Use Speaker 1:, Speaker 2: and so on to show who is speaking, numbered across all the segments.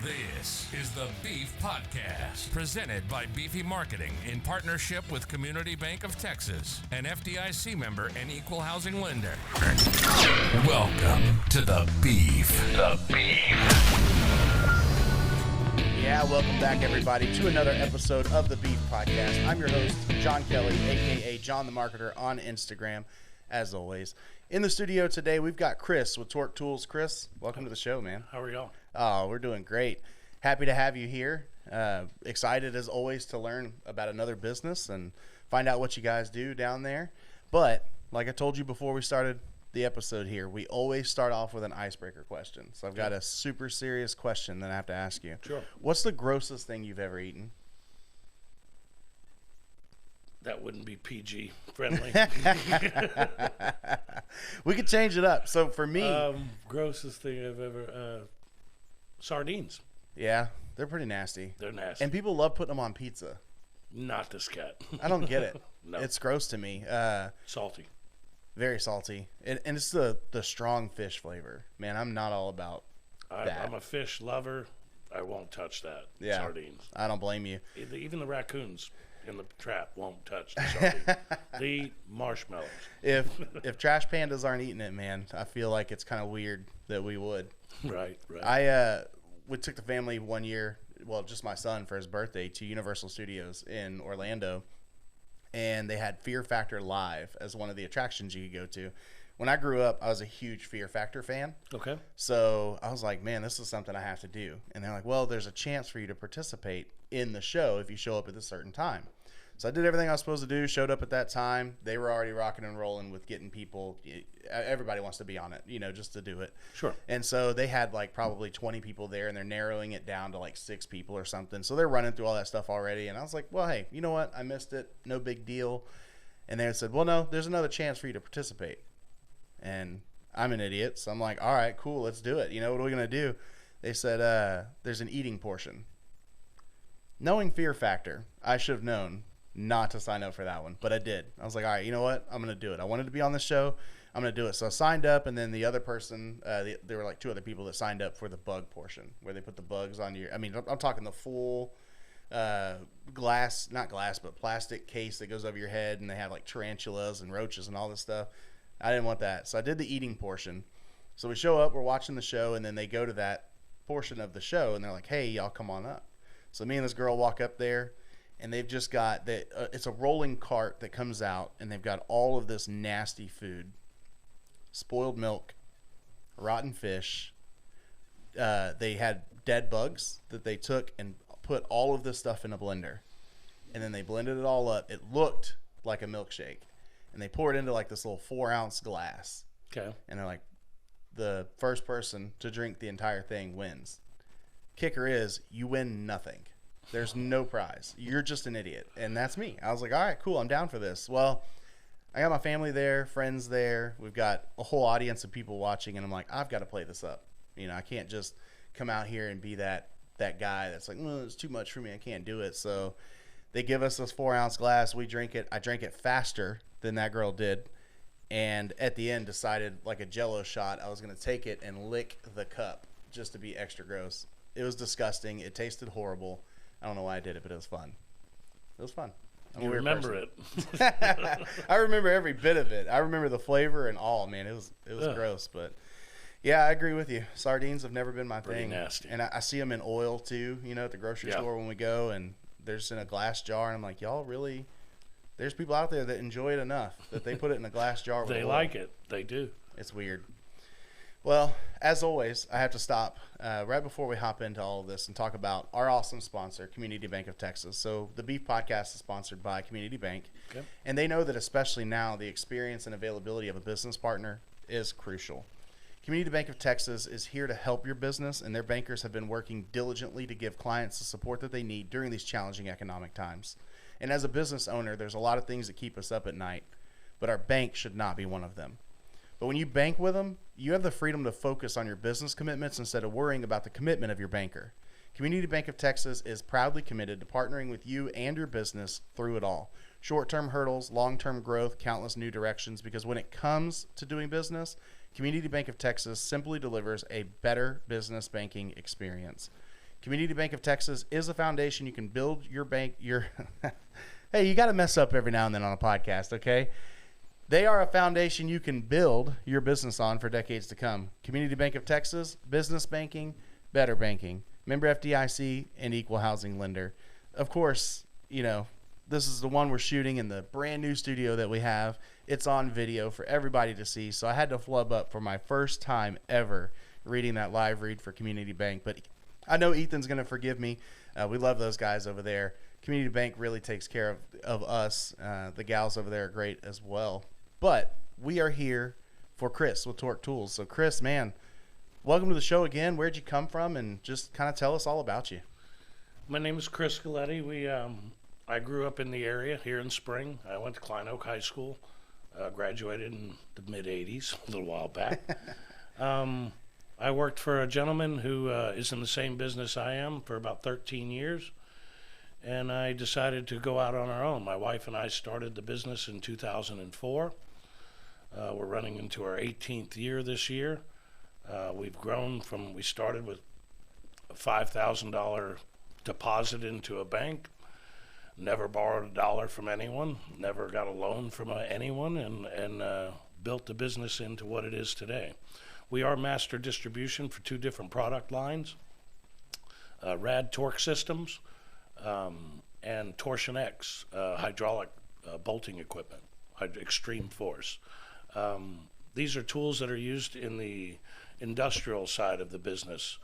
Speaker 1: This is the Beef Podcast, presented by Beefy Marketing in partnership with Community Bank of Texas, an FDIC member and equal housing lender. Welcome to the Beef. The Beef.
Speaker 2: Yeah, welcome back, everybody, to another episode of the Beef Podcast. I'm your host, John Kelly, a.k.a. John the Marketer on Instagram, as always. In the studio today, we've got Chris with Torque Tools. Chris, welcome to the show, man.
Speaker 3: How are y'all?
Speaker 2: Oh, we're doing great. Happy to have you here. Excited, as always, to learn about another business and find out what you guys do down there. But, like I told you before we started the episode here, we always start off with an icebreaker question. So I've got a super serious question that I have to ask you.
Speaker 3: Sure.
Speaker 2: What's the grossest thing you've ever eaten?
Speaker 3: That wouldn't be PG friendly.
Speaker 2: We could change it up. So for me,
Speaker 3: grossest thing I've ever sardines.
Speaker 2: yeah, they're pretty nasty.
Speaker 3: They're nasty.
Speaker 2: And people love putting them on pizza.
Speaker 3: Not this cat.
Speaker 2: I don't get it.
Speaker 3: No.
Speaker 2: It's gross to me.
Speaker 3: Salty.
Speaker 2: Very salty. And it's the strong fish flavor. Man, I'm not all about that.
Speaker 3: I'm a fish lover. I won't touch that.
Speaker 2: Yeah.
Speaker 3: Sardines.
Speaker 2: I don't blame you.
Speaker 3: Even the raccoons in the trap won't touch the sardines. They eat marshmallows.
Speaker 2: If trash pandas aren't eating it, man, I feel like it's kind of weird that we would.
Speaker 3: Right.
Speaker 2: We took the family one year, well, just my son, for his birthday to Universal Studios in Orlando, and they had Fear Factor Live as one of the attractions you could go to. When I grew up, I was a huge Fear Factor fan.
Speaker 3: Okay.
Speaker 2: So I was like, man, this is something I have to do. And they're like, well, there's a chance for you to participate in the show if you show up at a certain time. So I did everything I was supposed to do, showed up at that time. They were already rocking and rolling with getting people. Everybody wants to be on it, just to do it.
Speaker 3: Sure.
Speaker 2: And so they had like probably 20 people there, and they're narrowing it down to like 6 people or something. So they're running through all that stuff already. And I was like, well, hey, you know what? I missed it. No big deal. And they said, well, no, there's another chance for you to participate. And I'm an idiot. So I'm like, all right, cool. Let's do it. What are we going to do? They said, there's an eating portion. Knowing Fear Factor, I should have known not to sign up for that one, but I did. I was like, all right, you know what? I'm going to do it. I wanted to be on the show. I'm going to do it. So I signed up, and then the other person, there were like 2 other people that signed up for the bug portion, where they put the bugs on your, I'm talking the full plastic case that goes over your head, and they have like tarantulas and roaches and all this stuff. I didn't want that. So I did the eating portion. So we show up, we're watching the show, and then they go to that portion of the show, and they're like, hey, y'all come on up. So me and this girl walk up there, and they've just got it's a rolling cart that comes out, and they've got all of this nasty food: spoiled milk, rotten fish. They had dead bugs that they took and put all of this stuff in a blender, and then they blended it all up. It looked like a milkshake, and they pour it into like this little 4-ounce glass.
Speaker 3: Okay.
Speaker 2: And they're like, the first person to drink the entire thing wins. Kicker is, you win nothing. There's no prize. You're just an idiot. And that's me. I was like, all right, cool. I'm down for this. Well, I got my family there, friends there. We've got a whole audience of people watching. And I'm like, I've got to play this up. I can't just come out here and be that guy that's like, well, it's too much for me. I can't do it. So they give us this 4-ounce glass. We drink it. I drank it faster than that girl did. And at the end decided, like a Jell-O shot, I was going to take it and lick the cup just to be extra gross. It was disgusting. It tasted horrible. I don't know why I did it, but it was fun. It was fun.
Speaker 3: You remember it.
Speaker 2: I remember every bit of it. I remember the flavor and all, man. It was gross, but yeah, I agree with you. Sardines have never been my
Speaker 3: Pretty
Speaker 2: thing.
Speaker 3: nasty.
Speaker 2: And I see them in oil too, at the grocery store when we go, and they're just in a glass jar, and I'm like, y'all really, there's people out there that enjoy it enough that they put it in a glass jar with
Speaker 3: They
Speaker 2: oil.
Speaker 3: like it. They do.
Speaker 2: It's weird. Well, as always, I have to stop right before we hop into all of this and talk about our awesome sponsor, Community Bank of Texas. So the Beef Podcast is sponsored by Community Bank, and they know that especially now the experience and availability of a business partner is crucial. Community Bank of Texas is here to help your business, and their bankers have been working diligently to give clients the support that they need during these challenging economic times. And as a business owner, there's a lot of things that keep us up at night, but our bank should not be one of them. But when you bank with them, you have the freedom to focus on your business commitments instead of worrying about the commitment of your banker. Community Bank of Texas is proudly committed to partnering with you and your business through it all. Short-term hurdles, long-term growth, countless new directions, because when it comes to doing business, Community Bank of Texas simply delivers a better business banking experience. Community Bank of Texas is a foundation you can build your bank. Hey, you got to mess up every now and then on a podcast, okay? They are a foundation you can build your business on for decades to come. Community Bank of Texas, business banking, better banking, member FDIC, and equal housing lender. Of course, this is the one we're shooting in the brand new studio that we have. It's on video for everybody to see. So I had to flub up for my first time ever reading that live read for Community Bank. But I know Ethan's going to forgive me. We love those guys over there. Community Bank really takes care of us. The gals over there are great as well. But we are here for Chris with Torque Tools. So Chris, man, welcome to the show again. Where'd you come from? And just kind of tell us all about you.
Speaker 3: My name is Chris Gulitti. I grew up in the area here in Spring. I went to Klein Oak High School, graduated in the mid-'80s, a little while back. I worked for a gentleman who is in the same business I am for about 13 years, and I decided to go out on our own. My wife and I started the business in 2004. We're running into our 18th year this year. We've grown we started with a $5,000 deposit into a bank, never borrowed a dollar from anyone, never got a loan from anyone, and built the business into what it is today. We are master distribution for two different product lines, Rad Torque Systems and Torsion X hydraulic bolting equipment, extreme force. These are tools that are used in the industrial side of the business,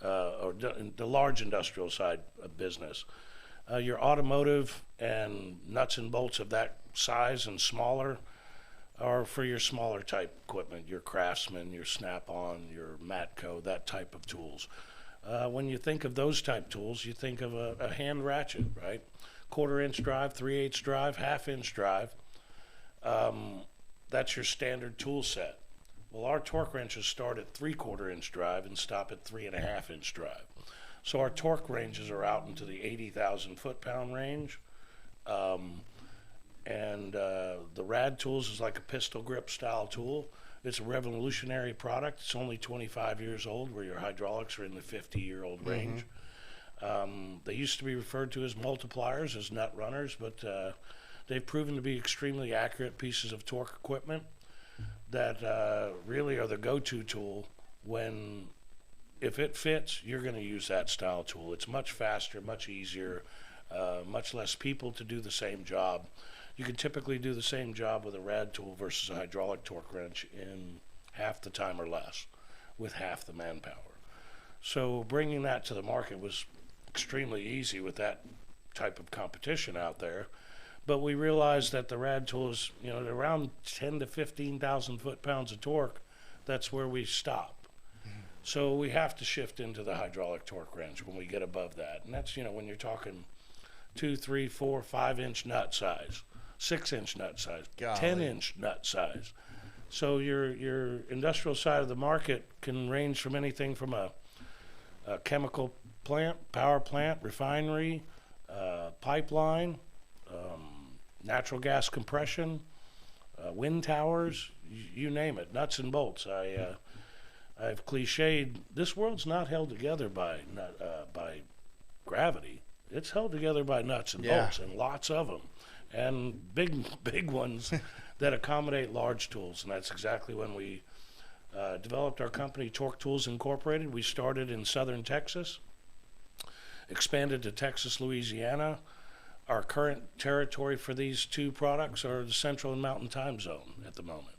Speaker 3: or the large industrial side of business. Your automotive and nuts and bolts of that size and smaller are for your smaller type equipment, your Craftsman, your Snap-on, your Matco, that type of tools. When you think of those type tools, you think of a hand ratchet, right? 1/4-inch drive, 3/8 drive, 1/2-inch drive. That's your standard tool set. Well, our torque wrenches start at 3/4-inch drive and stop at 3.5-inch drive. So our torque ranges are out into the 80,000 foot-pound range. The Rad Tools is like a pistol grip style tool. It's a revolutionary product. It's only 25 years old, where your hydraulics are in the 50-year-old range. They used to be referred to as multipliers, as nut runners, but they've proven to be extremely accurate pieces of torque equipment that really are the go-to tool when, if it fits, you're going to use that style tool. It's much faster, much easier, much less people to do the same job. You can typically do the same job with a Rad tool versus a hydraulic torque wrench in half the time or less, with half the manpower. So bringing that to the market was extremely easy with that type of competition out there. But we realized that the Rad tool is, around 10 to 15,000 foot-pounds of torque. That's where we stop. So we have to shift into the hydraulic torque wrench when we get above that. And that's, when you're talking 2, 3, 4, 5-inch nut size, 6-inch nut size, 10-inch nut size. So your industrial side of the market can range from anything from a chemical plant, power plant, refinery, pipeline, natural gas compression, wind towers, you name it, nuts and bolts. I've cliched, this world's not held together by gravity. It's held together by nuts and bolts, and lots of them, and big ones that accommodate large tools. And that's exactly when we developed our company, Torque Tools Incorporated. We started in southern Texas, expanded to Texas, Louisiana. Our current territory for these two products are the Central and Mountain Time Zone at the moment.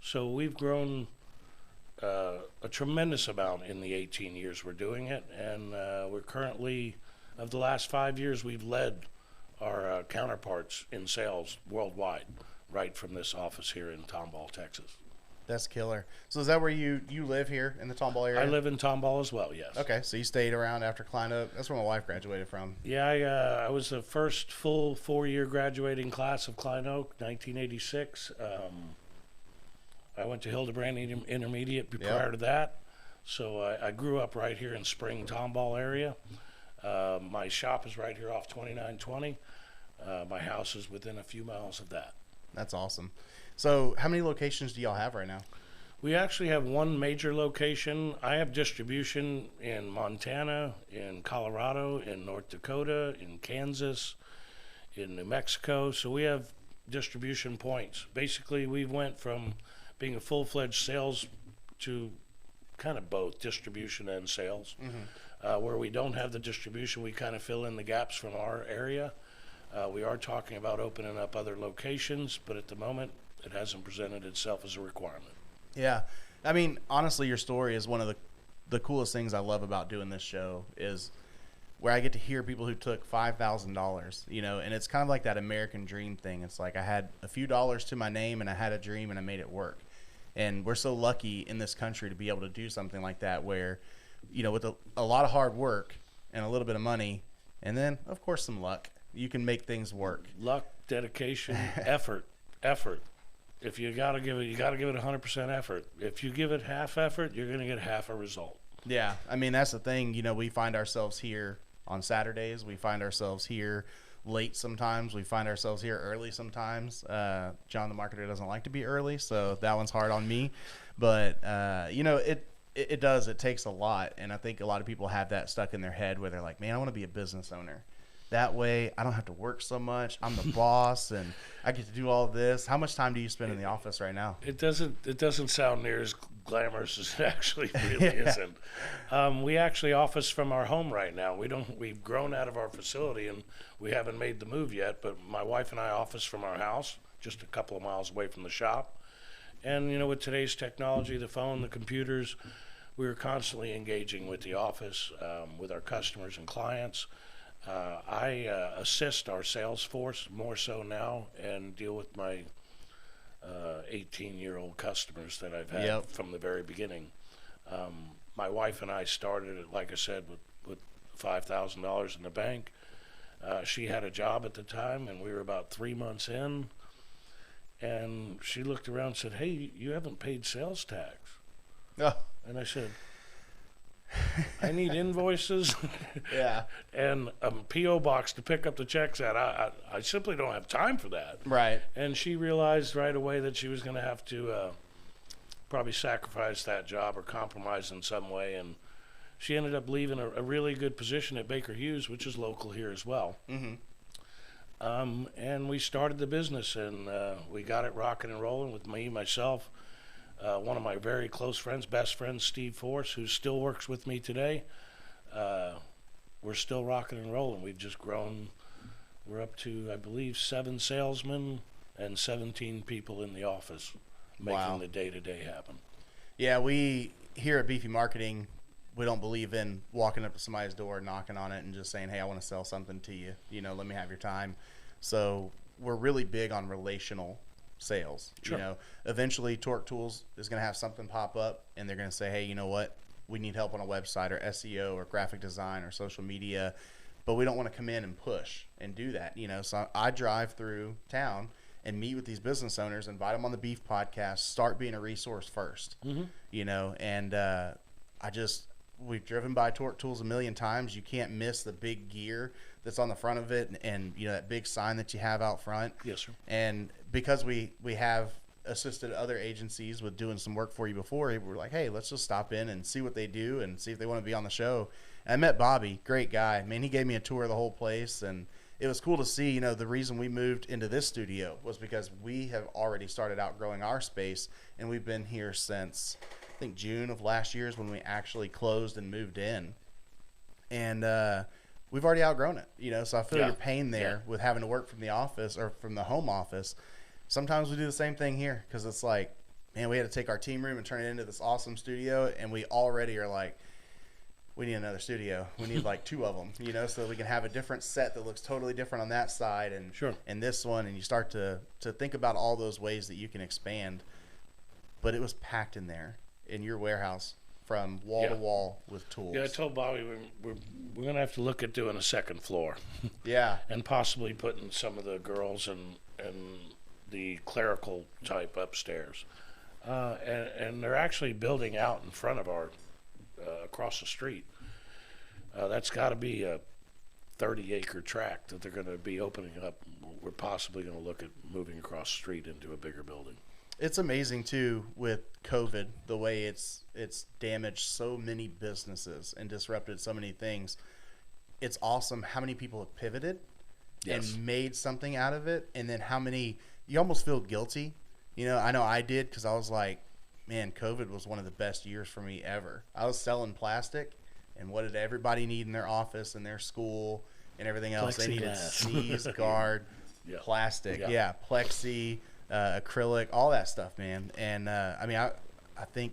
Speaker 3: So we've grown a tremendous amount in the 18 years we're doing it, and we're currently, of the last 5 years, we've led our counterparts in sales worldwide, right from this office here in Tomball, Texas.
Speaker 2: That's killer. So is that where you live here in the Tomball area?
Speaker 3: I live in Tomball as well, yes.
Speaker 2: Okay, so you stayed around after Klein Oak. That's where my wife graduated from.
Speaker 3: Yeah, I was the first full 4-year graduating class of Klein Oak, 1986. I went to Hildebrand Intermediate prior to that. So I grew up right here in Spring, Tomball area. My shop is right here off 2920. My house is within a few miles of that.
Speaker 2: That's awesome. So how many locations do y'all have right now?
Speaker 3: We actually have one major location. I have distribution in Montana, in Colorado, in North Dakota, in Kansas, in New Mexico. So we have distribution points. Basically, we went from being a full-fledged sales to kind of both distribution and sales. Where we don't have the distribution, we kind of fill in the gaps from our area. We are talking about opening up other locations, but at the moment, it hasn't presented itself as a requirement.
Speaker 2: Yeah. I mean, honestly, your story is one of the coolest things I love about doing this show is where I get to hear people who took $5,000, you know, and it's kind of like that American dream thing. It's like I had a few dollars to my name and I had a dream and I made it work. And we're so lucky in this country to be able to do something like that where, you know, with a lot of hard work and a little bit of money and then, of course, some luck, you can make things work.
Speaker 3: Luck, dedication, effort. If you got to give it, you got to give it 100% effort. If you give it half effort, you're going to get half a result. Yeah.
Speaker 2: I mean, that's the thing. You know, we find ourselves here on Saturdays. We find ourselves here late sometimes. We find ourselves here early sometimes. John, the marketer, doesn't like to be early, so that one's hard on me. But, you know, it does. It takes a lot. And I think a lot of people have that stuck in their head where they're like, man, I want to be a business owner. That way, I don't have to work so much. I'm the boss, and I get to do all this. How much time do you spend in the office right now?
Speaker 3: It doesn't sound near as glamorous as it actually really isn't. We actually office from our home right now. We've grown out of our facility, and we haven't made the move yet. But my wife and I office from our house, just a couple of miles away from the shop. And you know, with today's technology, the phone, the computers, we're constantly engaging with the office, with our customers and clients. I assist our sales force more so now and deal with my 18-year-old customers that I've had from the very beginning. My wife and I started, like I said, with $5,000 in the bank. She had a job at the time, and we were about 3 months in. And she looked around and said, hey, you haven't paid sales tax.
Speaker 2: Oh.
Speaker 3: And I said, I need invoices and a P.O. box to pick up the checks at. I simply don't have time for that.
Speaker 2: Right.
Speaker 3: And she realized right away that she was going to have to probably sacrifice that job or compromise in some way. And she ended up leaving a really good position at Baker Hughes, which is local here as well. And we started the business, and we got it rocking and rolling with myself, one of my very close friends, best friends, Steve Force, who still works with me today. We're still rocking and rolling. We've just grown. We're up to, I believe, 7 salesmen and 17 people in the office making the day-to-day happen.
Speaker 2: Yeah, we here at Beefy Marketing, we don't believe in walking up to somebody's door, knocking on it, and just saying, hey, I want to sell something to you. You know, let me have your time. So we're really big on relational sales.
Speaker 3: Sure.
Speaker 2: You know, eventually Torque Tools is going to have something pop up, and they're going to say, hey, you know what? We need help on a website or SEO or graphic design or social media, but we don't want to come in and push and do that. You know, so I drive through town and meet with these business owners, invite them on the Beef Podcast, start being a resource first. You know, and we've driven by Torque Tools a million times. You can't miss the big gear that's on the front of it, and you know, that big sign that you have out front.
Speaker 3: Yes, sir.
Speaker 2: And because we have assisted other agencies with doing some work for you before, we're like, hey, let's just stop in and see what they do and see if they want to be on the show. And I met Bobby, great guy. Man, he gave me a tour of the whole place, and it was cool to see. You know, the reason we moved into this studio was because we have already started outgrowing our space, and we've been here since I think June of last year is when we actually closed and moved in. And we've already outgrown it, you know, so I feel your pain there with having to work from the office or from the home office. Sometimes we do the same thing here because it's like, man, we had to take our team room and turn it into this awesome studio, and we already are like, we need another studio. We need like 2 of them, you know, so we can have a different set that looks totally different on that side and this one, and you start to think about all those ways that you can expand. But it was packed in there in your warehouse from wall to wall with tools.
Speaker 3: Yeah, I told Bobby we're going to have to look at doing a second floor. And possibly putting some of the girls and the clerical type upstairs. And they're actually building out in front of our across the street. That's got to be a 30-acre tract that they're going to be opening up. We're possibly going to look at moving across the street into a bigger building.
Speaker 2: It's amazing too with COVID, the way it's damaged so many businesses and disrupted so many things. It's awesome how many people have pivoted and made something out of it, and then how many you almost feel guilty. I know I did, because I was like, man, COVID was one of the best years for me ever. I was selling plastic, and what did everybody need in their office and their school and everything else? They needed sneeze guard, plastic, plexi, acrylic, all that stuff, man. And I think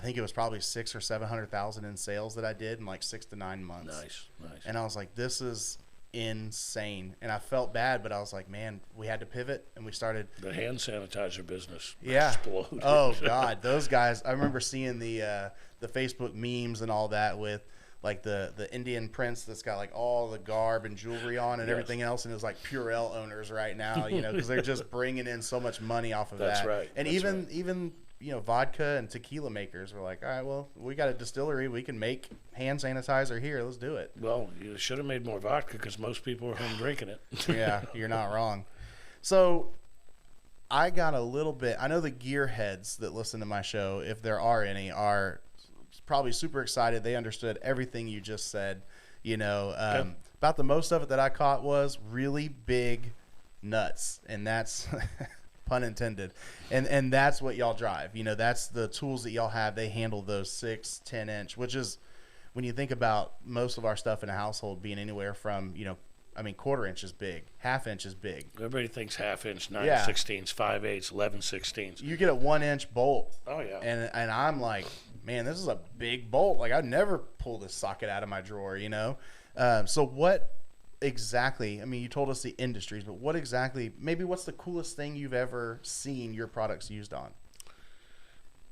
Speaker 2: it was probably 600,000 or 700,000 in sales that I did in like 6 to 9 months.
Speaker 3: Nice.
Speaker 2: And I was like, this is insane. And I felt bad, but I was like, man, we had to pivot, and we started
Speaker 3: the hand sanitizer business.
Speaker 2: Exploded. Oh God, those guys! I remember seeing the Facebook memes and all that with like the Indian prince that's got like all the garb and jewelry on and everything else, and it's like Purell owners right now, because they're just bringing in so much money off of that.
Speaker 3: That's right.
Speaker 2: And even vodka and tequila makers were like, all right, well, we got a distillery, we can make hand sanitizer here, let's do it.
Speaker 3: Well, you should have made more vodka, because most people are home drinking it.
Speaker 2: Yeah, you're not wrong. So I got a little bit, I know the gearheads that listen to my show, if there are any, are probably super excited. They understood everything you just said. About the most of it that I caught was really big nuts, and that's pun intended, and that's what y'all drive. That's the tools that y'all have. They handle those 6-10 inch, which is, when you think about most of our stuff in a household being anywhere from quarter inch is big, half inch is big.
Speaker 3: Everybody thinks half inch, 9/16, 5/8, 11/16.
Speaker 2: You get a 1 inch bolt.
Speaker 3: Oh yeah.
Speaker 2: And I'm like, man, this is a big bolt. Like, I'd never pull this socket out of my drawer. So what exactly? You told us the industries, but what exactly? Maybe what's the coolest thing you've ever seen your products used on?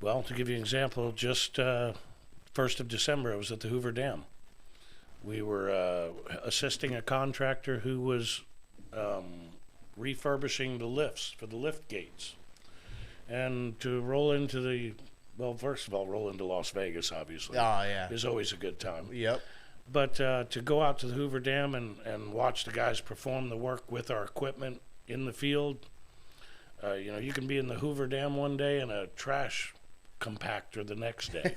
Speaker 3: Well, to give you an example, just 1st of December, I was at the Hoover Dam. We were assisting a contractor who was refurbishing the lifts for the lift gates. And to roll into first of all, roll into Las Vegas, obviously.
Speaker 2: Oh, yeah.
Speaker 3: Is always a good time.
Speaker 2: Yep.
Speaker 3: But to go out to the Hoover Dam and watch the guys perform the work with our equipment in the field, you can be in the Hoover Dam one day and a trash compactor the next day,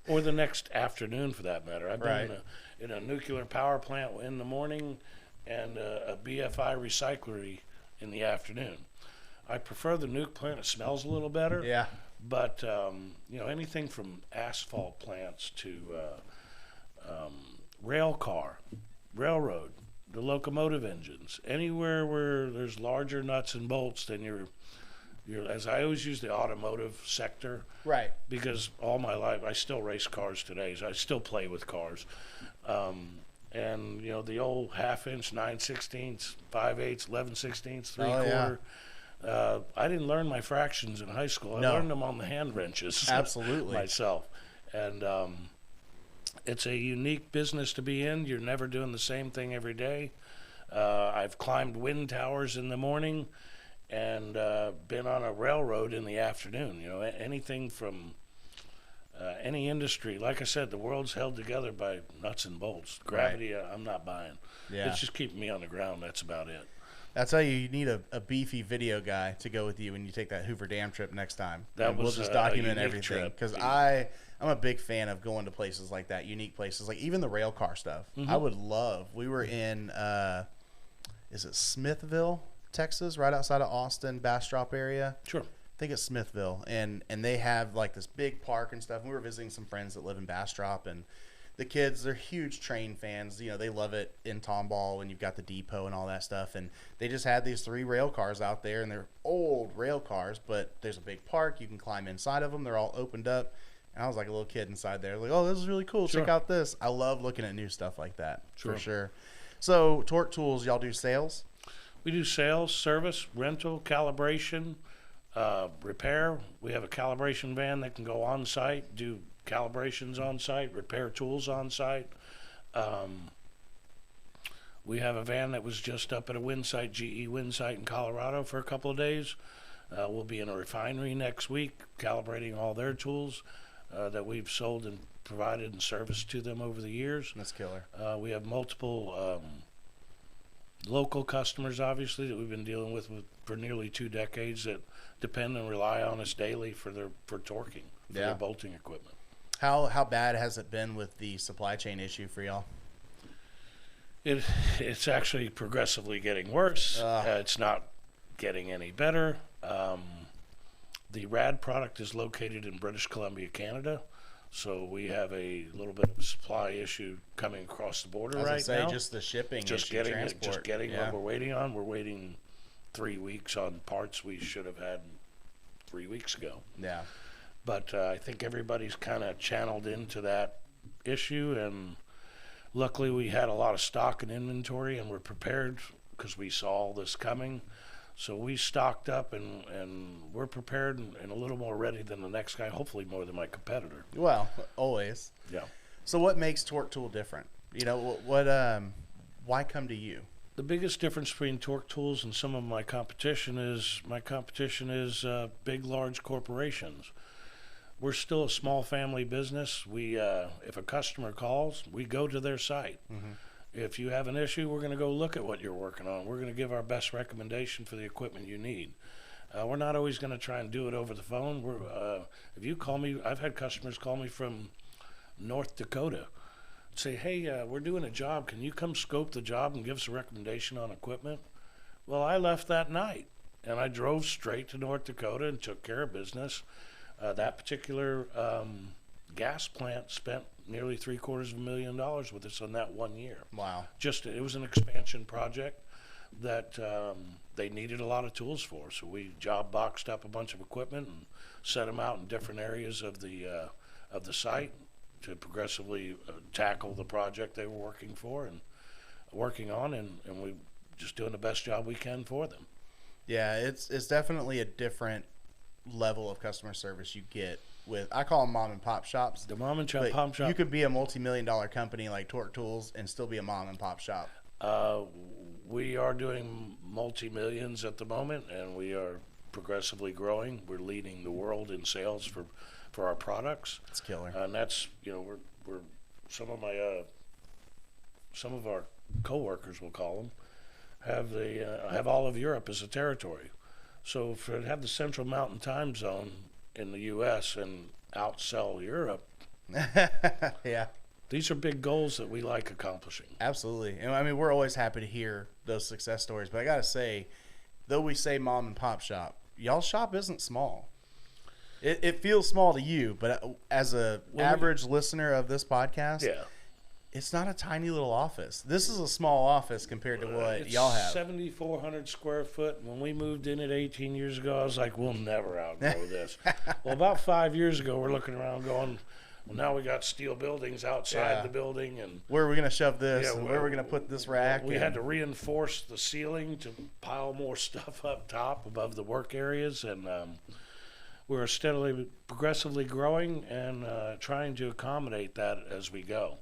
Speaker 3: or the next afternoon for that matter. I've been in a nuclear power plant in the morning and a BFI recyclery in the afternoon. I prefer the nuke plant. It smells a little better.
Speaker 2: Yeah.
Speaker 3: But, anything from asphalt plants to railroad, the locomotive engines, anywhere where there's larger nuts and bolts than you're, as I always use the automotive sector.
Speaker 2: Right.
Speaker 3: Because all my life, I still race cars today. So I still play with cars. And, the old half inch, 9/16, 5/8, 11/16, 3/4. I didn't learn my fractions in high school. I learned them on the hand wrenches.
Speaker 2: Absolutely.
Speaker 3: myself. And it's a unique business to be in. You're never doing the same thing every day. I've climbed wind towers in the morning and been on a railroad in the afternoon. Anything from any industry. Like I said, the world's held together by nuts and bolts. Gravity, I'm not buying.
Speaker 2: Yeah.
Speaker 3: It's just keeping me on the ground. That's about it.
Speaker 2: I'll tell you need a beefy video guy to go with you when you take that Hoover Dam trip next time. We'll just document everything, because I'm a big fan of going to places like that, unique places, like even the rail car stuff.
Speaker 3: Mm-hmm.
Speaker 2: I would love. We were in, is it Smithville, Texas, right outside of Austin, Bastrop area?
Speaker 3: Sure.
Speaker 2: I think it's Smithville, and they have like this big park and stuff. And we were visiting some friends that live in Bastrop, and the kids, they're huge train fans. They love it in Tomball when you've got the depot and all that stuff. And they just had these 3 rail cars out there, and they're old rail cars, but there's a big park. You can climb inside of them. They're all opened up. And I was like a little kid inside there. Like, oh, this is really cool.
Speaker 3: Sure.
Speaker 2: Check out this. I love looking at new stuff like that.
Speaker 3: Sure.
Speaker 2: For sure. So, Torque Tools, y'all do sales?
Speaker 3: We do sales, service, rental, calibration, repair. We have a calibration van that can go on site, do calibrations on site, repair tools on site. We have a van that was just up at a wind site, GE wind site in Colorado for a couple of days. We'll be in a refinery next week calibrating all their tools that we've sold and provided and serviced to them over the years.
Speaker 2: That's killer.
Speaker 3: We have multiple Local customers, obviously, that we've been dealing with for nearly 2 decades that depend and rely on us daily for torquing, for their bolting equipment.
Speaker 2: How bad has it been with the supply chain issue for y'all?
Speaker 3: It's actually progressively getting worse. It's not getting any better. The RAD product is located in British Columbia, Canada. So we have a little bit of a supply issue coming across the border right now.
Speaker 2: Just the shipping,
Speaker 3: just getting what we're waiting on. We're waiting 3 weeks on parts we should have had 3 weeks ago.
Speaker 2: Yeah.
Speaker 3: But I think everybody's kind of channeled into that issue, and luckily we had a lot of stock and inventory, and we're prepared because we saw all this coming. So we stocked up, and we're prepared and a little more ready than the next guy, hopefully more than my competitor.
Speaker 2: Well, always.
Speaker 3: Yeah.
Speaker 2: So what makes Torque Tool different? Why come to you?
Speaker 3: The biggest difference between Torque Tools and some of my competition is big, large corporations. We're still a small family business. We, if a customer calls, we go to their site. Mm-hmm. If you have an issue, we're going to go look at what you're working on. We're going to give our best recommendation for the equipment you need. We're not always going to try and do it over the phone. If you call me, I've had customers call me from North Dakota, say, hey, we're doing a job. Can you come scope the job and give us a recommendation on equipment? Well, I left that night, and I drove straight to North Dakota and took care of business. That particular gas plant spent nearly $750,000 with us on that 1 year.
Speaker 2: Wow.
Speaker 3: It was an expansion project that they needed a lot of tools for. So we job boxed up a bunch of equipment and set them out in different areas of the site to progressively tackle the project they were working on, and we just doing the best job we can for them.
Speaker 2: Yeah, it's definitely a different level of customer service you get with, I call them mom and pop shops.
Speaker 3: The mom and pop shop.
Speaker 2: You could be a multi-million-dollar company like Torque Tools and still be a mom and pop shop.
Speaker 3: We are doing multi-millions at the moment, and we are progressively growing. We're leading the world in sales for our products.
Speaker 2: It's killer.
Speaker 3: And that's, we're some of our coworkers, we'll call them, have all of Europe as a territory. So to have the Central Mountain Time Zone in the U.S. and outsell Europe,
Speaker 2: yeah,
Speaker 3: these are big goals that we like accomplishing.
Speaker 2: Absolutely. And I mean, we're always happy to hear those success stories. But I got to say, though we say mom and pop shop, y'all's shop isn't small. It feels small to you, but as a average listener of this podcast,
Speaker 3: yeah,
Speaker 2: it's not a tiny little office. This is a small office compared to what y'all have.
Speaker 3: 7,400 square foot. When we moved in it 18 years ago, I was like, we'll never outgrow this. Well, about 5 years ago, we're looking around going, well, now we got steel buildings outside the building. And
Speaker 2: where are we going to shove this? And where are we going to put this rack?
Speaker 3: We had to reinforce the ceiling to pile more stuff up top above the work areas. And we're steadily, progressively growing and trying to accommodate that as we go.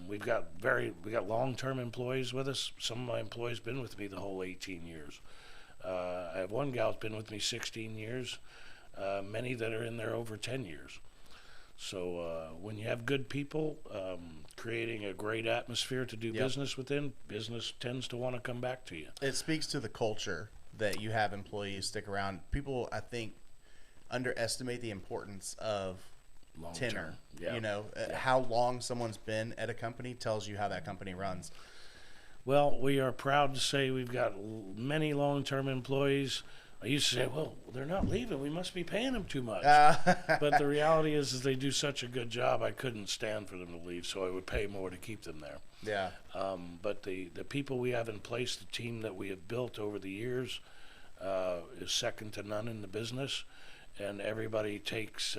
Speaker 3: We got long-term employees with us. Some of my employees been with me the whole 18 years. I have one gal that's been with me 16 years. Many that are in there over 10 years. So when you have good people creating a great atmosphere to do business within, business tends to want to come back to you.
Speaker 2: It speaks to the culture that you have employees stick around. People, I think, underestimate the importance of tenure. How long someone's been at a company tells you how that company runs.
Speaker 3: Well, we are proud to say we've got many long-term employees. I used to say, well, they're not leaving. We must be paying them too much. But the reality is they do such a good job, I couldn't stand for them to leave, so I would pay more to keep them there.
Speaker 2: Yeah.
Speaker 3: But the people we have in place, the team that we have built over the years, is second to none in the business. And everybody takes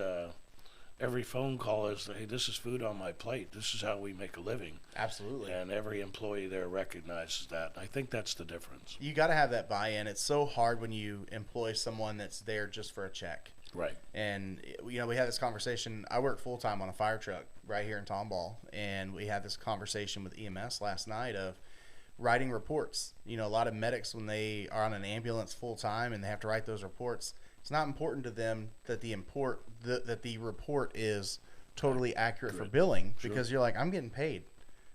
Speaker 3: every phone call as, hey, this is food on my plate. This is how we make a living.
Speaker 2: Absolutely.
Speaker 3: And every employee there recognizes that. I think that's the difference.
Speaker 2: You got to have that buy-in. It's so hard when you employ someone that's there just for a check.
Speaker 3: Right.
Speaker 2: And, we had this conversation. I work full-time on a fire truck right here in Tomball, and we had this conversation with EMS last night of writing reports. A lot of medics, when they are on an ambulance full-time and they have to write those reports, it's not important to them that the report is totally accurate for billing, because you're like, I'm getting paid.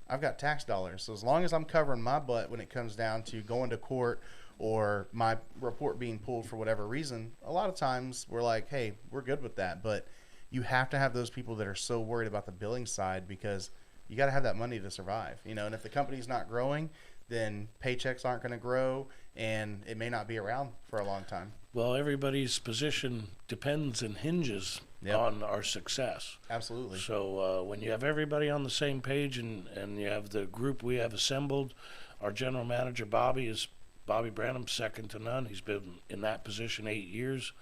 Speaker 2: I've got tax dollars. So as long as I'm covering my butt when it comes down to going to court or my report being pulled for whatever reason, a lot of times we're like, hey, we're good with that. But you have to have those people that are so worried about the billing side, because you got to have that money to survive, you know. And if the company's not growing, then paychecks aren't going to grow, and it may not be around for a long time.
Speaker 3: Well, everybody's position depends and hinges on our success.
Speaker 2: Absolutely.
Speaker 3: So when you have everybody on the same page, and you have the group we have assembled, our general manager, Bobby Branham, second to none. He's been in that position 8 years.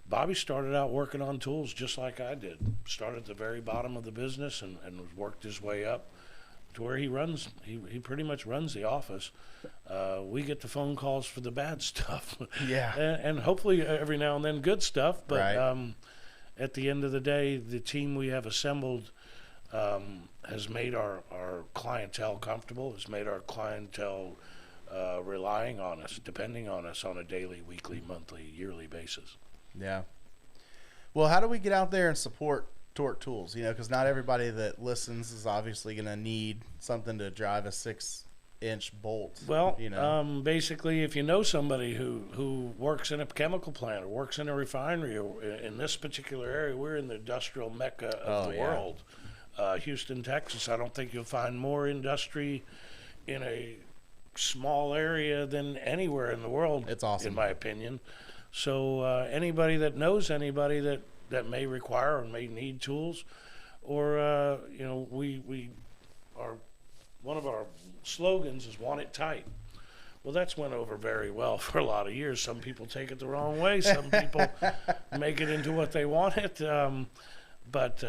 Speaker 3: Bobby started out working on tools just like I did. Started at the very bottom of the business and worked his way up to where he runs. He pretty much runs the office. We get the phone calls for the bad stuff.
Speaker 2: Yeah.
Speaker 3: and hopefully every now and then good stuff. But
Speaker 2: right.
Speaker 3: At the end of the day, the team we have assembled has made our clientele comfortable, has made our clientele relying on us, depending on us on a daily, weekly, monthly, yearly basis.
Speaker 2: Yeah. Well, how do we get out there and support Torque Tools? You know, because not everybody that listens is obviously going to need something to drive a 6-inch bolt.
Speaker 3: Well,
Speaker 2: you know,
Speaker 3: basically, if you know somebody who works in a chemical plant or works in a refinery, or in this particular area, we're in the industrial mecca of the world. Houston, Texas, I don't think you'll find more industry in a small area than anywhere in the world.
Speaker 2: It's awesome,
Speaker 3: in my opinion. So anybody that knows anybody that may require or may need tools, or you know, we are, one of our slogans is "Want It Tight." Well, that's went over very well for a lot of years. Some people take it the wrong way. Some people make it into what they want it. But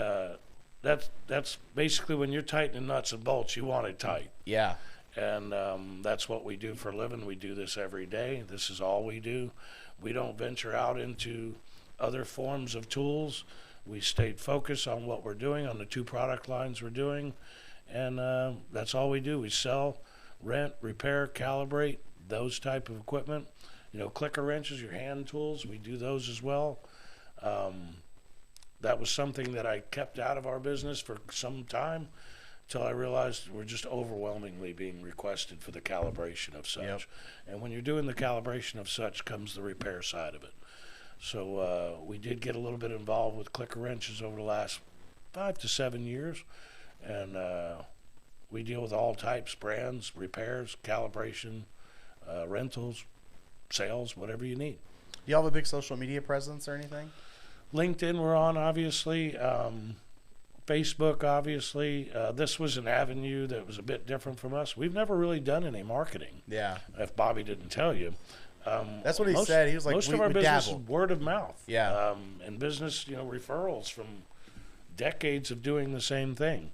Speaker 3: that's basically when you're tightening nuts and bolts, you want it tight.
Speaker 2: Yeah.
Speaker 3: And that's what we do for a living. We do this every day. This is all we do. We don't venture out into other forms of tools. We stayed focused on what we're doing, on the 2 product lines we're doing, and that's all we do. We sell, rent, repair, calibrate, those type of equipment. You know, clicker wrenches, your hand tools, we do those as well. That was something that I kept out of our business for some time, until I realized we're just overwhelmingly being requested for the calibration of such.
Speaker 2: Yep.
Speaker 3: And when you're doing the calibration of such comes the repair side of it. So we did get a little bit involved with clicker wrenches over the last 5 to 7 years. And we deal with all types, brands, repairs, calibration, rentals, sales, whatever you need.
Speaker 2: Do you have a big social media presence or anything?
Speaker 3: LinkedIn we're on, obviously. Facebook, obviously. This was an avenue that was a bit different from us. We've never really done any marketing.
Speaker 2: Yeah.
Speaker 3: If Bobby didn't tell you.
Speaker 2: That's what he said. He was like,
Speaker 3: most of our business
Speaker 2: dabbled.
Speaker 3: is word of mouth.
Speaker 2: Yeah.
Speaker 3: And business, you know, referrals from decades of doing the same thing.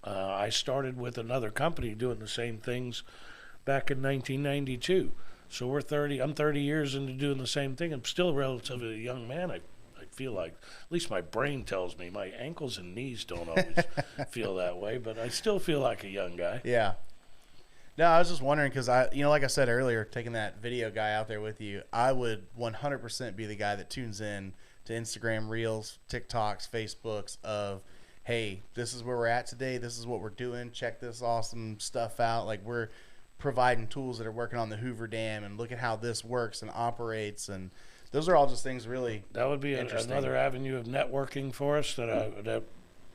Speaker 3: I started with another company doing the same things back in 1992. So I'm 30 years into doing the same thing. I'm still a relatively young man. I feel like, at least my brain tells me. My ankles and knees don't always feel that way, but I still feel like a young guy.
Speaker 2: Yeah. No, I was just wondering because like I said earlier, taking that video guy out there with you, I would 100% be the guy that tunes in to Instagram Reels, TikToks, Facebooks of, hey, this is where we're at today. This is what we're doing. Check this awesome stuff out. Like, we're providing tools that are working on the Hoover Dam, and look at how this works and operates, and those are all just things really.
Speaker 3: That would be another avenue of networking for us that I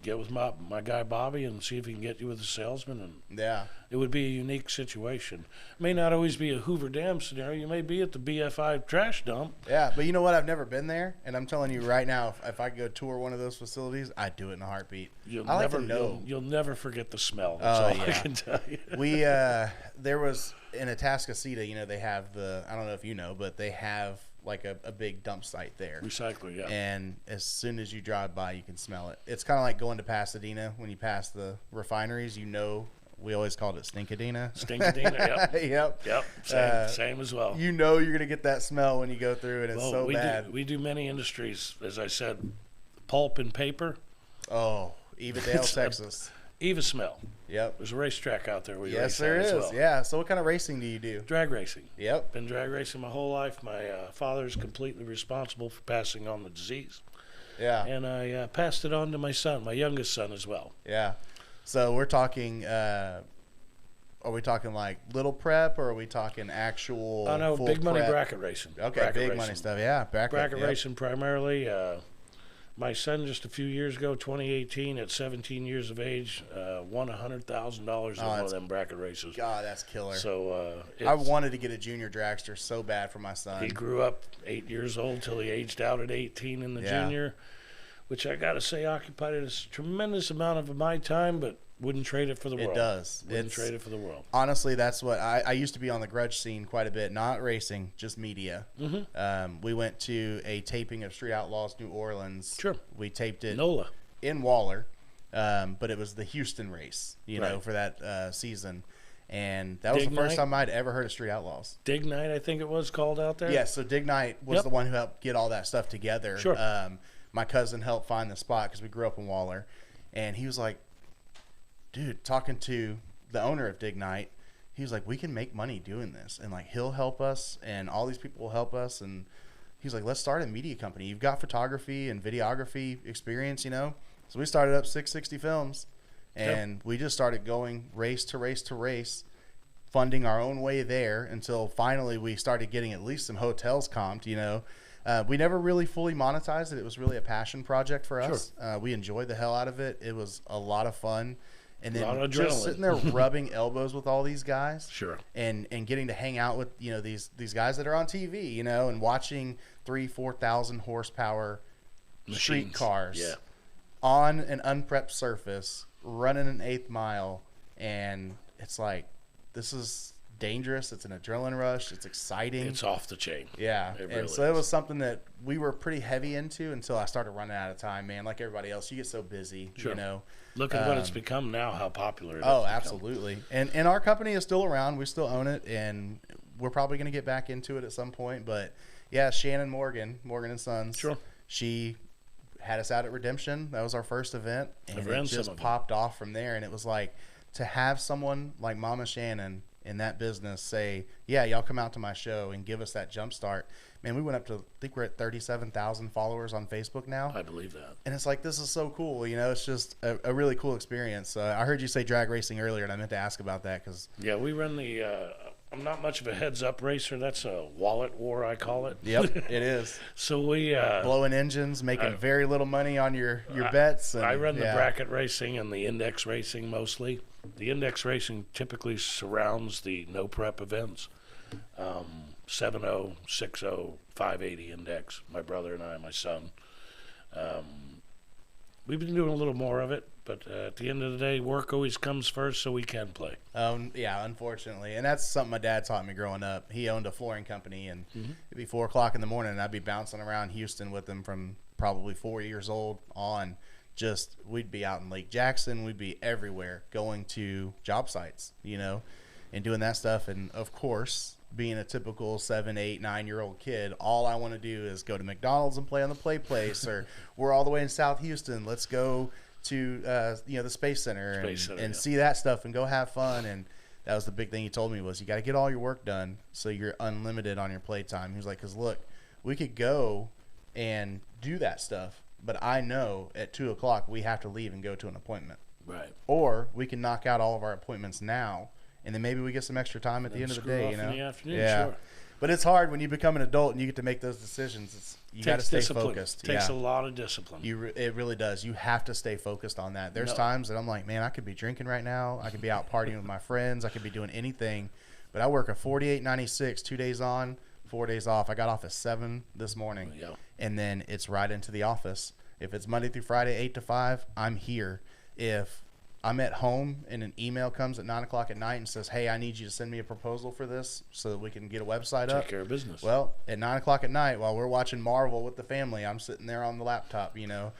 Speaker 3: get with my guy Bobby and see if he can get you with a salesman. And
Speaker 2: yeah,
Speaker 3: it would be a unique situation. It may not always be a Hoover Dam scenario. You may be at the BFI trash dump.
Speaker 2: Yeah, but you know what? I've never been there, and I'm telling you right now, if I could go tour one of those facilities, I'd do it in a heartbeat.
Speaker 3: You'll never forget the smell. That's all I can tell you.
Speaker 2: We there was in Atascocita, you know, they have I don't know if you know, but they have like a big dump site there.
Speaker 3: Recycler, yeah.
Speaker 2: And as soon as you drive by, you can smell it. It's kind of like going to Pasadena when you pass the refineries. You know, we always called it Stinkadena.
Speaker 3: Stinkadena, yep.
Speaker 2: Yep.
Speaker 3: Same as well.
Speaker 2: You know you're going to get that smell when you go through, and it's bad.
Speaker 3: We do many industries, as I said, pulp and paper.
Speaker 2: Oh, Evadale, Texas.
Speaker 3: Eva smell.
Speaker 2: Yep.
Speaker 3: There's a racetrack out there.
Speaker 2: Yes, there is. Well. Yeah. So what kind of racing do you do?
Speaker 3: Drag racing.
Speaker 2: Yep.
Speaker 3: Been drag racing my whole life. My father's completely responsible for passing on the disease.
Speaker 2: Yeah.
Speaker 3: And I passed it on to my son, my youngest son as well.
Speaker 2: Yeah. So we're talking. Are we talking like little prep, or are we talking actual?
Speaker 3: Oh no,
Speaker 2: full
Speaker 3: big money
Speaker 2: prep?
Speaker 3: bracket racing.
Speaker 2: Okay,
Speaker 3: bracket
Speaker 2: big
Speaker 3: racing.
Speaker 2: money stuff. Yeah,
Speaker 3: Bracket
Speaker 2: yep.
Speaker 3: racing primarily. My son just a few years ago, 2018, at 17 years of age, won $100,000 in one of them bracket races.
Speaker 2: God, that's killer.
Speaker 3: So
Speaker 2: I wanted to get a junior dragster so bad for my son.
Speaker 3: he grew up 8 years old till he aged out at 18 in the junior, which I got to say occupied a tremendous amount of my time, but wouldn't trade it for the world.
Speaker 2: It does.
Speaker 3: Wouldn't trade it for the world.
Speaker 2: Honestly, that's what I used to be on the grudge scene quite a bit, not racing, just media. We went to a taping of Street Outlaws New Orleans.
Speaker 3: Sure.
Speaker 2: We taped it
Speaker 3: NOLA.
Speaker 2: in Waller, but it was the Houston race, you know, for that season. And that was
Speaker 3: Dig
Speaker 2: the first
Speaker 3: Night?
Speaker 2: time I'd ever heard of Street Outlaws.
Speaker 3: Dig Night, I think it was called out there.
Speaker 2: Yeah, so Dig Night was the one who helped get all that stuff together.
Speaker 3: Sure.
Speaker 2: My cousin helped find the spot because we grew up in Waller. And he was like, dude, talking to the owner of Dig Night, he was like, we can make money doing this. And, like, he'll help us, and all these people will help us. And he's like, let's start a media company. You've got photography and videography experience, you know. So we started up 660 Films, and we just started going race to race to race, funding our own way there until finally we started getting at least some hotels comped, you know. We never really fully monetized it. It was really a passion project for us. We enjoyed the hell out of it. It was a lot of fun. And then just sitting there rubbing elbows with all these guys, and getting to hang out with, you know, these guys that are on TV, you know, and watching 3,000-4,000 horsepower street cars on an unprepped surface running an 1/8 mile, and it's like, this is dangerous. It's an adrenaline rush. It's exciting.
Speaker 3: It's off the chain.
Speaker 2: Yeah,
Speaker 3: it really
Speaker 2: and so it was something that we were pretty heavy into until I started running out of time, man. Like everybody else, you get so busy, you know.
Speaker 3: Look at what it's become now, how popular it is.
Speaker 2: Oh, absolutely. And our company is still around. We still own it, and we're probably going to get back into it at some point. But, yeah, Shannon Morgan and Sons.
Speaker 3: Sure.
Speaker 2: She had us out at Redemption. That was our first event. And it just popped off from there. And it was like, to have someone like Mama Shannon in that business say, yeah, y'all come out to my show and give us that jump start. Man, we went up to, I think we're at 37,000 followers on Facebook now.
Speaker 3: I believe that.
Speaker 2: And it's like, this is so cool. You know, it's just a really cool experience. I heard you say drag racing earlier, and I meant to ask about that.
Speaker 3: Yeah, we run the, I'm not much of a heads-up racer. That's a wallet war, I call it.
Speaker 2: Yep, it is.
Speaker 3: So we...
Speaker 2: blowing engines, making very little money on your bets. And,
Speaker 3: I run the bracket racing and the index racing mostly. The index racing typically surrounds the no-prep events. 7.0, 6.0, 580 index, my brother and I, my son. We've been doing a little more of it, but at the end of the day, work always comes first, so we can play.
Speaker 2: Yeah, unfortunately. And that's something my dad taught me growing up. He owned a flooring company, and it'd be 4 o'clock in the morning, and I'd be bouncing around Houston with him from probably 4 years old on. Just, we'd be out in Lake Jackson. We'd be everywhere going to job sites, you know, and doing that stuff. And, of course, being a typical 7, 8, 9-year-old kid, all I want to do is go to McDonald's and play on the play place, or we're all the way in South Houston. Let's go to, you know, the Space Center and see that stuff and go have fun. And that was the big thing he told me was, you got to get all your work done so you're unlimited on your playtime. He was like, because, look, we could go and do that stuff, but I know at 2 o'clock we have to leave and go to an appointment.
Speaker 3: Right.
Speaker 2: Or we can knock out all of our appointments now, and then maybe we get some extra time at the end of the day, you know?
Speaker 3: In the afternoon,
Speaker 2: yeah.
Speaker 3: sure.
Speaker 2: But it's hard when you become an adult and you get to make those decisions. You got to stay focused.
Speaker 3: It takes a lot of discipline.
Speaker 2: It really does. You have to stay focused on that. There's times that I'm like, man, I could be drinking right now. I could be out partying with my friends. I could be doing anything. But I work a 48-96, 2 days on, 4 days off. I got off at 7 this morning. And then it's right into the office. If it's Monday through Friday, 8 to 5, I'm here. If I'm at home and an email comes at 9 o'clock at night and says, hey, I need you to send me a proposal for this so that we can get a website up.
Speaker 3: Take care of business.
Speaker 2: Well, at 9 o'clock at night, while we're watching Marvel with the family, I'm sitting there on the laptop, you know,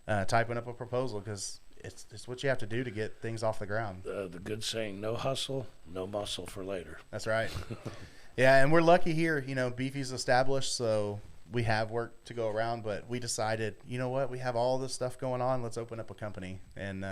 Speaker 2: typing up a proposal, because it's what you have to do to get things off the ground.
Speaker 3: The good saying, no hustle, no muscle for later.
Speaker 2: That's right. Yeah, and we're lucky here. You know, Beefy's established, so we have work to go around, but we decided, you know what, we have all this stuff going on. Let's open up a company. And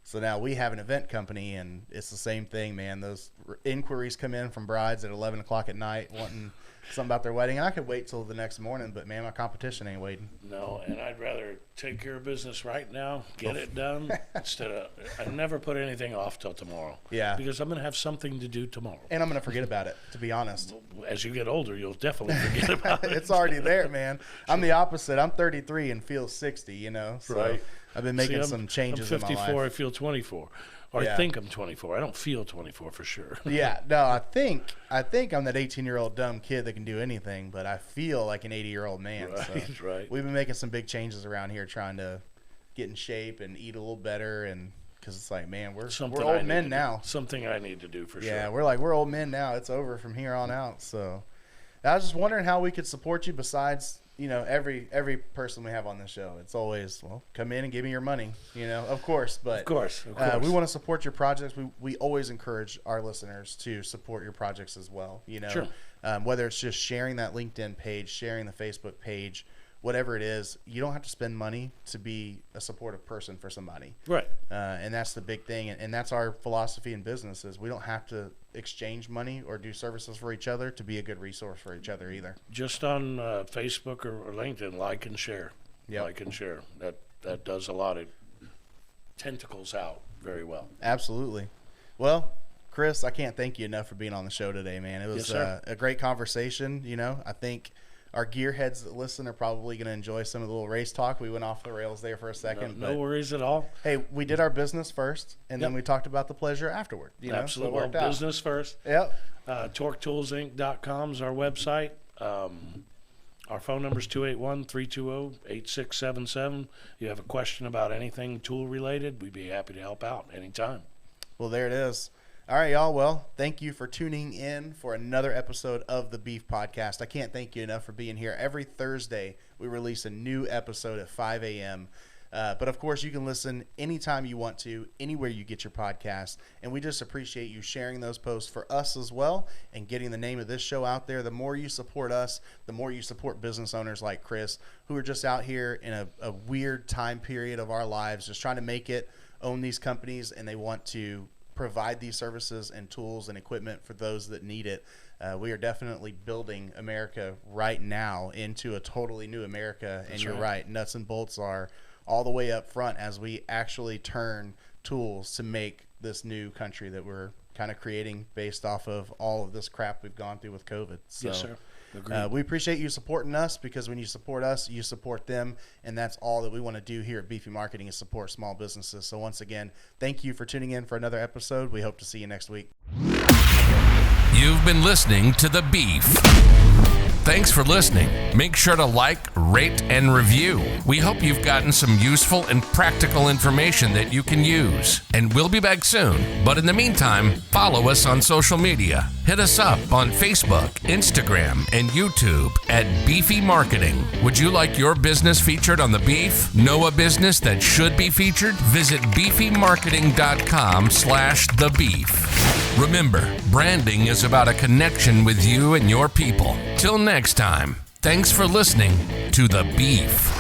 Speaker 2: so now we have an event company, and it's the same thing, man. Those inquiries come in from brides at 11 o'clock at night wanting something about their wedding. And I could wait till the next morning, but man, my competition ain't waiting.
Speaker 3: No, and I'd rather take care of business right now, get it done, instead of, I never put anything off till tomorrow.
Speaker 2: Yeah.
Speaker 3: Because I'm going to have something to do tomorrow.
Speaker 2: And I'm going to forget about it, to be honest.
Speaker 3: As you get older, you'll definitely forget about it.
Speaker 2: It's already there, man. I'm the opposite. I'm 33 and feel 60, you know? So
Speaker 3: Right.
Speaker 2: I've been making some changes
Speaker 3: I'm
Speaker 2: in my
Speaker 3: 54,
Speaker 2: life.
Speaker 3: I feel 24. Or
Speaker 2: Yeah.
Speaker 3: I think I'm 24. I don't feel 24 for sure.
Speaker 2: Yeah, no, I think I'm that 18-year-old dumb kid that can do anything, but I feel like an 80-year-old man.
Speaker 3: Right,
Speaker 2: So
Speaker 3: right.
Speaker 2: we've been making some big changes around here, trying to get in shape and eat a little better, and because it's like, man, we're old men now.
Speaker 3: Something I need to do for sure.
Speaker 2: Yeah, we're old men now. It's over from here on out. So I was just wondering how we could support you besides, you know, every person we have on the show. It's always, well, come in and give me your money, you know, of course. But
Speaker 3: Of course.
Speaker 2: we want to support your projects. We always encourage our listeners to support your projects as well, you know.
Speaker 3: Sure.
Speaker 2: Whether it's just sharing that LinkedIn page, sharing the Facebook page, whatever it is, you don't have to spend money to be a supportive person for somebody.
Speaker 3: Right.
Speaker 2: And that's the big thing. And that's our philosophy in business is we don't have to exchange money or do services for each other to be a good resource for each other either.
Speaker 3: Just on Facebook or LinkedIn, like and share.
Speaker 2: Yep.
Speaker 3: Like and share. That does a lot. It tentacles out very well.
Speaker 2: Absolutely. Well, Chris, I can't thank you enough for being on the show today, man. It was
Speaker 3: Yes, sir.
Speaker 2: a great conversation. You know, I think our gearheads that listen are probably going to enjoy some of the little race talk. We went off the rails there for a second.
Speaker 3: No
Speaker 2: but
Speaker 3: worries at all.
Speaker 2: hey, we did our business first, and then
Speaker 3: Yep.
Speaker 2: we talked about the pleasure afterward. You know,
Speaker 3: Absolutely.
Speaker 2: So it
Speaker 3: Well,
Speaker 2: worked out.
Speaker 3: business first.
Speaker 2: Yep.
Speaker 3: TorqueToolsInc.com is our website. Our phone number is 281-320-8677. You have a question about anything tool related, we'd be happy to help out anytime.
Speaker 2: Well, there it is. All right, y'all. Well, thank you for tuning in for another episode of the Beef Podcast. I can't thank you enough for being here. Every Thursday, we release a new episode at 5 a.m. But, of course, you can listen anytime you want to, anywhere you get your podcast. And we just appreciate you sharing those posts for us as well and getting the name of this show out there. The more you support us, the more you support business owners like Chris, who are just out here in a weird time period of our lives, just trying to make it, own these companies, and they want to provide these services and tools and equipment for those that need it. We are definitely building America right now into a totally new America. And
Speaker 3: That's
Speaker 2: you're
Speaker 3: right.
Speaker 2: right. Nuts and bolts are all the way up front as we actually turn tools to make this new country that we're kind of creating based off of all of this crap we've gone through with COVID. So,
Speaker 3: Yes, sir. Agreed.
Speaker 2: we appreciate you supporting us, because when you support us, you support them, and that's all that we want to do here at Beefy Marketing is support small businesses. So once again, thank you for tuning in for another episode. We hope to see you next week.
Speaker 1: You've been listening to The Beef. Thanks for listening. Make sure to like, rate, and review. We hope you've gotten some useful and practical information that you can use. And we'll be back soon. But in the meantime, follow us on social media. Hit us up on Facebook, Instagram, and YouTube at Beefy Marketing. Would you like your business featured on The Beef? Know a business that should be featured? Visit beefymarketing.com/The Beef. Remember, branding is about a connection with you and your people. Till next time, thanks for listening to The Beef.